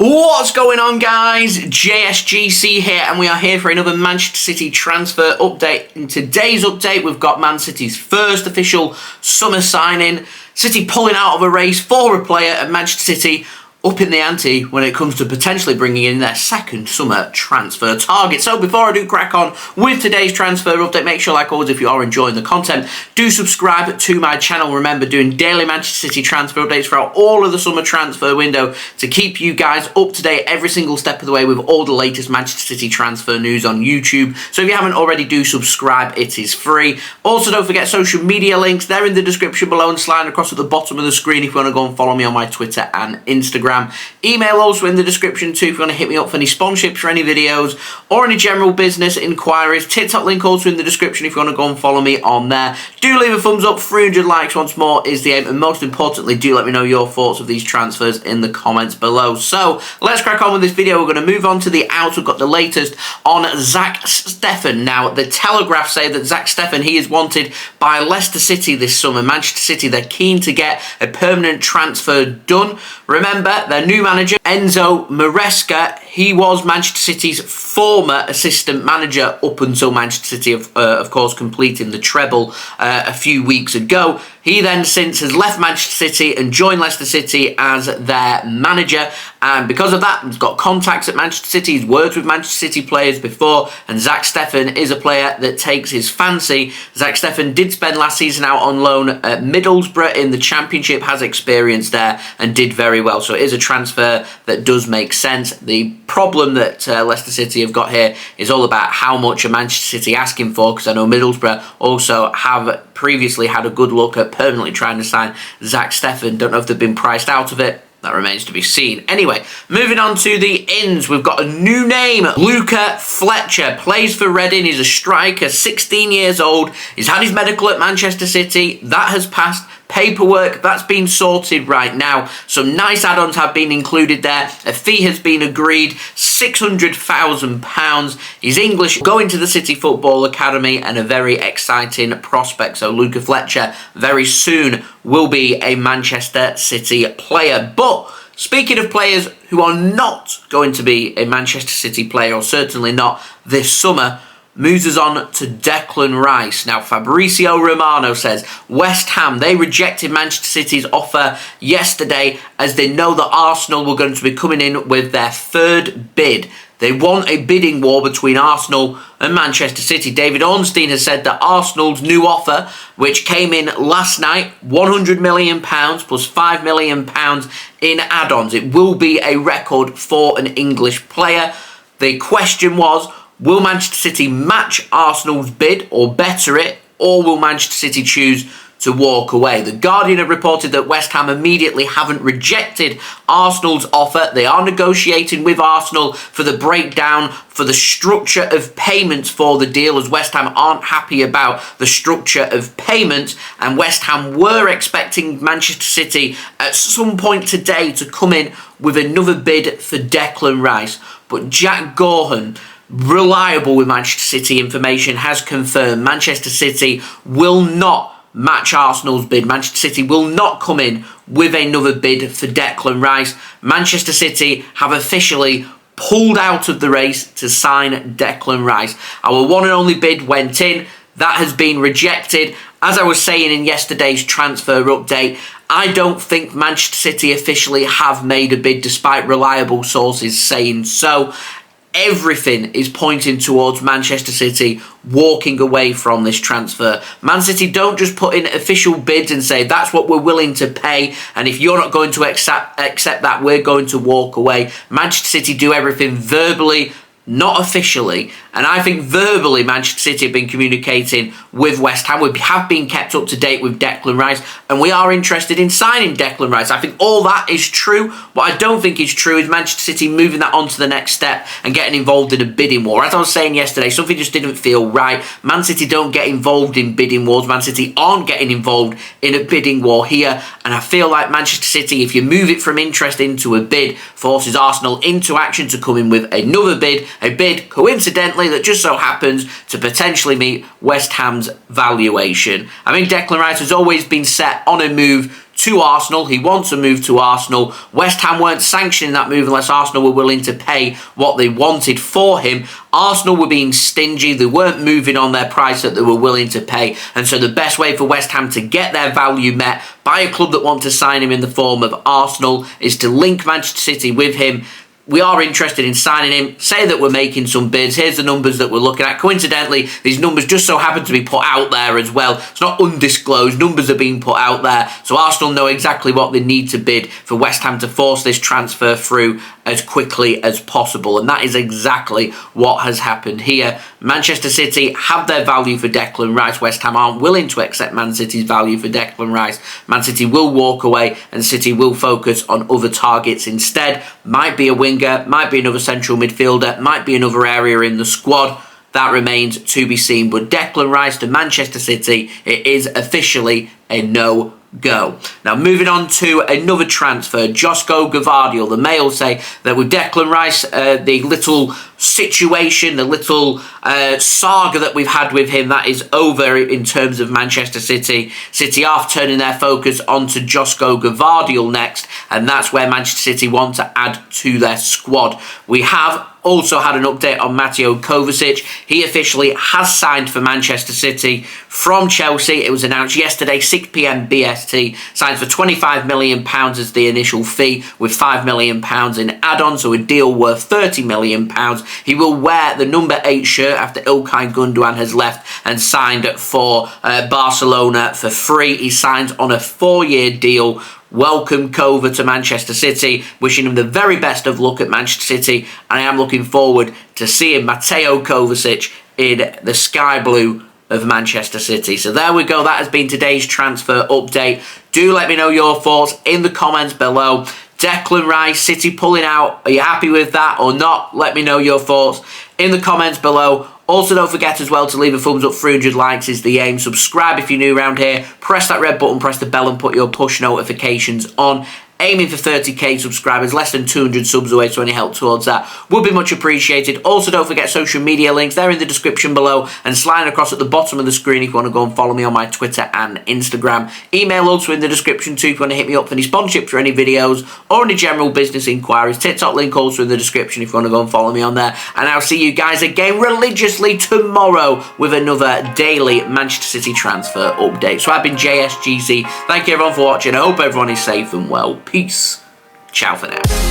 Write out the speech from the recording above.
What's going on, guys? JSGC here, and we are here for another Manchester City transfer update. In today's update, we've got Man City's first official summer signing. City pulling out of a race for a player at Manchester City, up in the ante when it comes to potentially bringing in their second summer transfer target. So before I do crack on with today's transfer update, make sure, like always, if you are enjoying the content, do subscribe to my channel. Remember, doing daily Manchester City transfer updates throughout all of the summer transfer window to keep you guys up to date every single step of the way with all the latest Manchester City transfer news on YouTube. So if you haven't already, do subscribe. It is free. Also, don't forget social media links. They're in the description below and sliding across at the bottom of the screen if you want to go and follow me on my Twitter and Instagram. Email also in the description too if you want to hit me up for any sponsorships for any videos or any general business inquiries. TikTok link also in the description if you want to go and follow me on there. Do leave a thumbs up. 300 likes once more is the aim, and most importantly, do let me know your thoughts of these transfers in the comments below. So let's crack on with this video. We're going to move on to the out. We've got the latest on Zack Steffen. Now, the Telegraph say that Zack Stefan, he is wanted by Leicester City this summer. Manchester City, they're keen to get a permanent transfer done. Remember, their new manager, Enzo Maresca, he was Manchester City's former assistant manager up until Manchester City, of course, completing the treble a few weeks ago. He then since has left Manchester City and joined Leicester City as their manager, and because of that, he's got contacts at Manchester City. He's worked with Manchester City players before, and Zack Steffen is a player that takes his fancy. Zack Steffen did spend last season out on loan at Middlesbrough in the Championship, has experience there, and did very well. So it is a transfer that does make sense. The problem that Leicester City have got here is all about how much are Manchester City asking for, because I know Middlesbrough also have previously had a good look at permanently trying to sign Zack Steffen. Don't know if they've been priced out of it. That remains to be seen. Anyway, moving on to the ins, we've got a new name. Luca Fletcher plays for Reading. He's a striker, 16 years old. He's had his medical at Manchester City. That has passed. Paperwork, that's been sorted right now. Some nice add-ons have been included there. A fee has been agreed, £600,000. He's English, going to the City Football Academy, and a very exciting prospect. So Luca Fletcher very soon will be a Manchester City player. But speaking of players who are not going to be a Manchester City player, or certainly not this summer, moves us on to Declan Rice. Now, Fabrizio Romano says West Ham, they rejected Manchester City's offer yesterday as they know that Arsenal were going to be coming in with their third bid. They want a bidding war between Arsenal and Manchester City. David Ornstein has said that Arsenal's new offer, which came in last night, £100 million plus £5 million in add-ons. It will be a record for an English player. The question was, will Manchester City match Arsenal's bid or better it, or will Manchester City choose to walk away? The Guardian have reported that West Ham immediately haven't rejected Arsenal's offer. They are negotiating with Arsenal for the breakdown, for the structure of payments for the deal, as West Ham aren't happy about the structure of payments, and West Ham were expecting Manchester City at some point today to come in with another bid for Declan Rice. But Jack Gaughan, reliable with Manchester City information, has confirmed Manchester City will not match Arsenal's bid. Manchester City will not come in with another bid for Declan Rice. Manchester City have officially pulled out of the race to sign Declan Rice. Our one and only bid went in. That has been rejected. As I was saying in yesterday's transfer update, I don't think Manchester City officially have made a bid, despite reliable sources saying so. Everything is pointing towards Manchester City walking away from this transfer. Man City don't just put in official bids and say that's what we're willing to pay, and if you're not going to accept that, we're going to walk away. Manchester City do everything verbally, not officially, and I think verbally Manchester City have been communicating with West Ham. We have been kept up to date with Declan Rice, and we are interested in signing Declan Rice. I think all that is true. What I don't think is true is Manchester City moving that on to the next step and getting involved in a bidding war. As I was saying yesterday, something just didn't feel right. Man City don't get involved in bidding wars. Man City aren't getting involved in a bidding war here, and I feel like Manchester City, if you move it from interest into a bid, forces Arsenal into action to come in with another bid, a bid coincidentally that just so happens to potentially meet West Ham's valuation. I mean, Declan Rice has always been set on a move to Arsenal. He wants a move to Arsenal. West Ham weren't sanctioning that move unless Arsenal were willing to pay what they wanted for him. Arsenal were being stingy. They weren't moving on their price that they were willing to pay. And so the best way for West Ham to get their value met by a club that want to sign him in the form of Arsenal is to link Manchester City with him. We are interested in signing him. Say that we're making some bids. Here's the numbers that we're looking at. Coincidentally, these numbers just so happen to be put out there as well. It's not undisclosed. Numbers are being put out there. So Arsenal know exactly what they need to bid for West Ham to force this transfer through as quickly as possible. And that is exactly what has happened here. Manchester City have their value for Declan Rice. West Ham aren't willing to accept Man City's value for Declan Rice. Man City will walk away and City will focus on other targets instead. Might be a winger, might be another central midfielder, might be another area in the squad. That remains to be seen. But Declan Rice to Manchester City, it is officially a no-go. Now, moving on to another transfer, Josko Gvardiol. The Mail say that with Declan Rice, the little situation, the little saga that we've had with him, that is over in terms of Manchester City. City are turning their focus onto Josko Gvardiol next, and that's where Manchester City want to add to their squad. We have also had an update on Mateo Kovacic. He officially has signed for Manchester City from Chelsea. It was announced yesterday, 6 p.m. BST. Signs for £25 million as the initial fee, with £5 million in add-ons, so a deal worth £30 million. He will wear the number 8 shirt after İlkay Gündoğan has left and signed for Barcelona for free. He signs on a 4-year deal. Welcome Kova to Manchester City. Wishing him the very best of luck at Manchester City. And I am looking forward to seeing Mateo Kovacic in the sky blue of Manchester City. So there we go. That has been today's transfer update. Do let me know your thoughts in the comments below. Declan Rice, City pulling out. Are you happy with that or not? Let me know your thoughts in the comments below. Also, don't forget as well to leave a thumbs up. 300 likes is the aim. Subscribe if you're new around here. Press that red button, press the bell and put your push notifications on. Aiming for 30k subscribers, less than 200 subs away, so any help towards that would be much appreciated. Also, don't forget social media links. They're in the description below and sliding across at the bottom of the screen if you want to go and follow me on my Twitter and Instagram. Email also in the description too if you want to hit me up for any sponsorship for any videos or any general business inquiries. TikTok link also in the description if you want to go and follow me on there. And I'll see you guys again religiously tomorrow with another daily Manchester City transfer update. So I've been JSGC. Thank you everyone for watching. I hope everyone is safe and well. Peace. Ciao for now.